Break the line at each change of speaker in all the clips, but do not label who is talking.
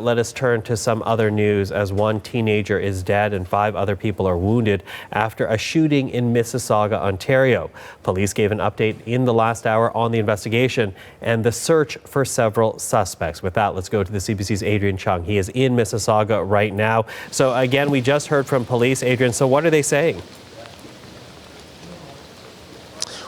Let us turn to some other news as one teenager is dead and 5 other people are wounded after a shooting in Mississauga, Ontario. Police gave an update in the last hour on the investigation and the search for several suspects. With that, let's go to the CBC's Adrian Chung. He is in Mississauga right now. So again, we just heard from police. Adrian, so what are they saying?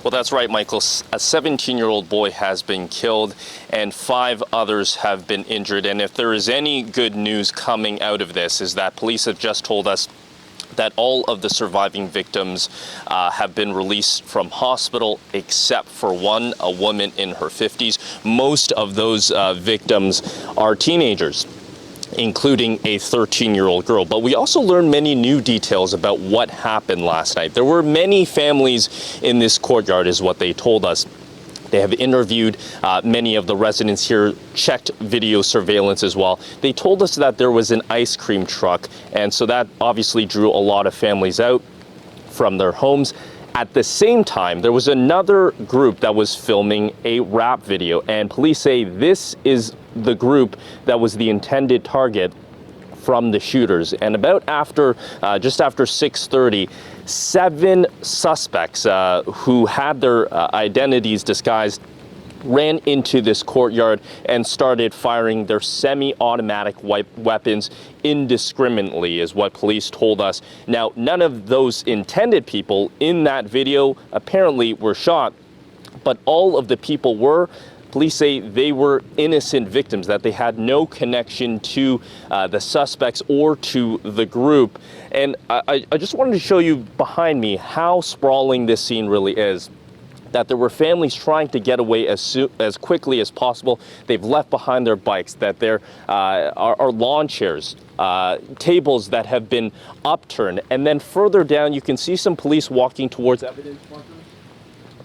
Well, that's right, Michael. A 17-year-old boy has been killed and 5 others have been injured. And if there is any good news coming out of this, is that police have just told us that all of the surviving victims have been released from hospital except for one, a woman in her 50s. Most of those victims are teenagers, including a 13-year-old girl. But we also learned many new details about what happened last night. There were many families in this courtyard, is what they told us. They have interviewed many of the residents here, checked video surveillance as well. They told us that there was an ice cream truck, and so that obviously drew a lot of families out from their homes. At the same time, there was another group that was filming a rap video, and police say this is the group that was the intended target from the shooters. And about just after 6:30, 7 suspects who had their identities disguised ran into this courtyard and started firing their semi-automatic weapons indiscriminately, is what police told us. Now, none of those intended people in that video apparently were shot, but all of the people were. Police say they were innocent victims, that they had no connection to the suspects or to the group. And I just wanted to show you behind me how sprawling this scene really is. That there were families trying to get away as quickly as possible. They've left behind their bikes, that there are lawn chairs, tables that have been upturned. And then further down, you can see some police walking towards evidence markers.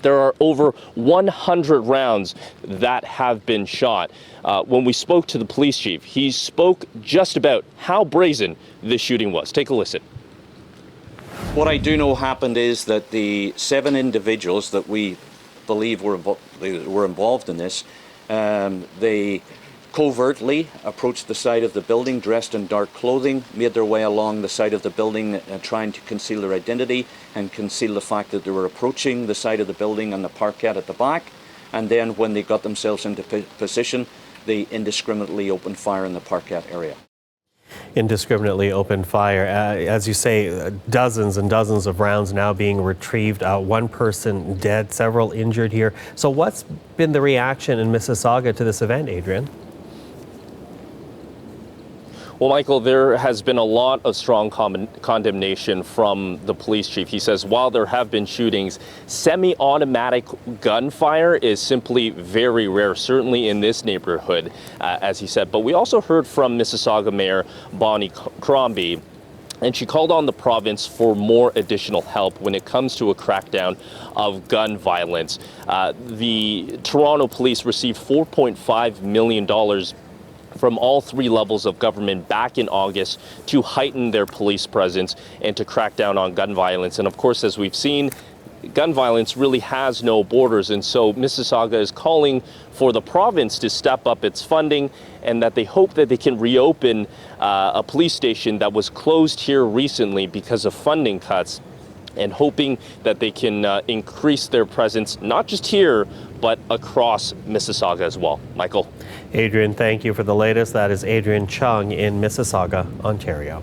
There are over 100 rounds that have been shot. When we spoke to the police chief, he spoke just about how brazen this shooting was. Take a listen.
What I do know happened is that the 7 individuals that we believe were involved in this, they covertly approached the side of the building dressed in dark clothing, made their way along the side of the building trying to conceal their identity and conceal the fact that they were approaching the side of the building and the parquet at the back. And then when they got themselves into position, they indiscriminately opened fire in the parquet area.
Indiscriminately opened fire. As you say, dozens and dozens of rounds now being retrieved. 1 person dead, several injured here. So what's been the reaction in Mississauga to this event, Adrian?
Well, Michael, there has been a lot of strong condemnation from the police chief. He says while there have been shootings, semi-automatic gunfire is simply very rare, certainly in this neighborhood, as he said. But we also heard from Mississauga Mayor Bonnie Crombie, and she called on the province for more additional help when it comes to a crackdown of gun violence. The Toronto police received $4.5 million from all 3 levels of government back in August to heighten their police presence and to crack down on gun violence. And of course, as we've seen, gun violence really has no borders. And so Mississauga is calling for the province to step up its funding, and that they hope that they can reopen a police station that was closed here recently because of funding cuts, and hoping that they can increase their presence, not just here, but across Mississauga as well. Michael.
Adrian, thank you for the latest. That is Adrian Chung in Mississauga, Ontario.